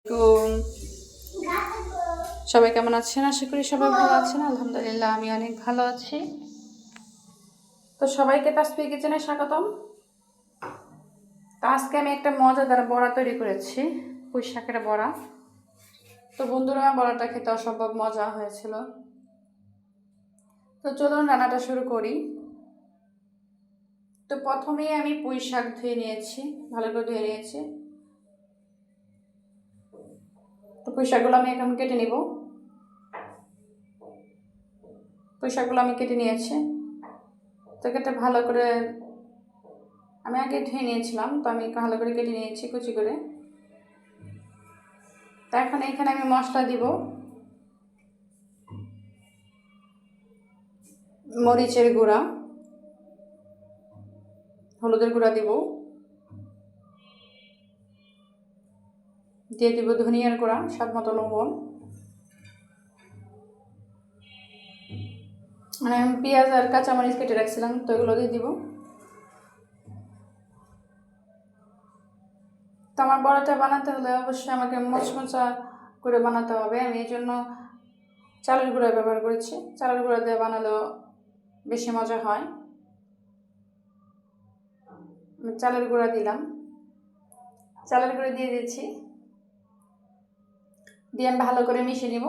কুম সবাই কেমন আছেন? আশা করি সবাই ভালো আছেন। আলহামদুলিল্লাহ আমি অনেক ভালো আছি। তো সবাইকে তাসফিয়া কিচেনে স্বাগতম। তো আজকে আমি একটা মজাদার বড়া তৈরি করেছি, পুঁই শাকের বড়া। তো বন্ধুরা, বড়াটা খেতে অসম্ভব মজা হয়েছিল। তো চলুন রান্নাটা শুরু করি। তো প্রথমেই আমি পুঁই শাক ধুয়ে নিয়েছি, ভালো করে ধুয়ে নিয়েছি। তো পুঁই শাকগুলো আমি এখন কেটে নিব। পুঁই শাকগুলো আমি কেটে নিয়েছি। তো কেটে ভালো করে আমি আগে ধুয়ে নিয়েছিলাম, তো আমি ভালো করে কেটে নিয়েছি কুচি করে। তো এখন এখানে আমি মশলা দিব। মরিচের গুঁড়া, হলুদের গুঁড়া দিব, দিয়ে দিব ধনিয়ার গুঁড়া, স্বাদ মতো লবণ। মানে আমি পেঁয়াজ আর কাঁচামরিচ কেটে রাখছিলাম, তো এগুলো দিয়ে দিব। তো আমার বড়াটা বানাতে হলে অবশ্যই আমাকে মচমচা করে বানাতে হবে। আমি এই জন্য চালের গুঁড়া ব্যবহার করেছি। চালের গুঁড়া দিয়ে বানালেও বেশি মজা হয়। আমি চালের গুঁড়া দিলাম, চালের গুঁড়া দিয়ে দিচ্ছি, দিয়ে আমি ভালো করে মিশিয়ে নিব।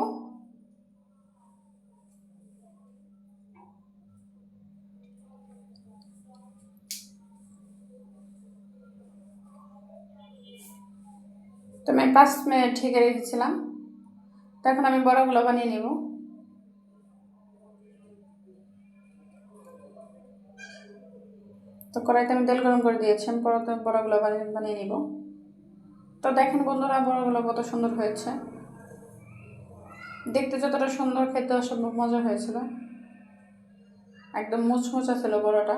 তো আমি 5 মিনিট ঢেকে রেখেছিলাম। তো এখন আমি বড়াগুলো বানিয়ে নেব। তো কড়াইতে আমি তেল গরম করে দিয়েছি, আমি বড়াগুলো বানিয়ে নিব। তো দেখেন বন্ধুরা, বড়াগুলো কত সুন্দর হয়েছে। দেখতে যতটা সুন্দর, খেতে অসম্ভব মজা হয়েছিল। একদম মুচমুচা ছিল বড়াটা।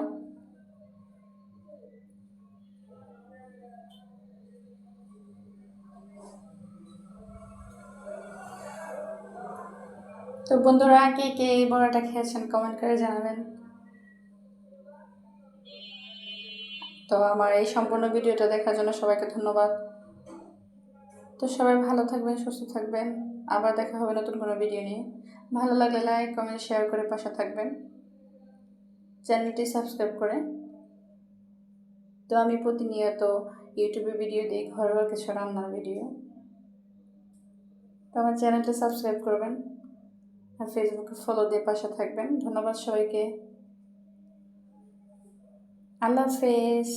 তো বন্ধুরা, কে কে এই বড়াটা খেয়েছেন কমেন্ট করে জানাবেন। তো আমার এই সম্পূর্ণ ভিডিওটা দেখার জন্য সবাইকে ধন্যবাদ। তো সবাই ভালো থাকবেন, সুস্থ থাকবেন। আবার দেখা হবে নতুন কোনো ভিডিও নিয়ে। ভালো লাগলে লাইক, কমেন্ট, শেয়ার করে পাশে থাকবেন, চ্যানেলটি সাবস্ক্রাইব করে। তো আমি প্রতিনিয়ত ইউটিউবে ভিডিও দিই, ঘরোয়া কিছু রান্নার ভিডিও। তো আমার চ্যানেলটি সাবস্ক্রাইব করবেন আর ফেসবুকে ফলো দিয়ে পাশে থাকবেন। ধন্যবাদ সবাইকে। আল্লাহ হাফেজ।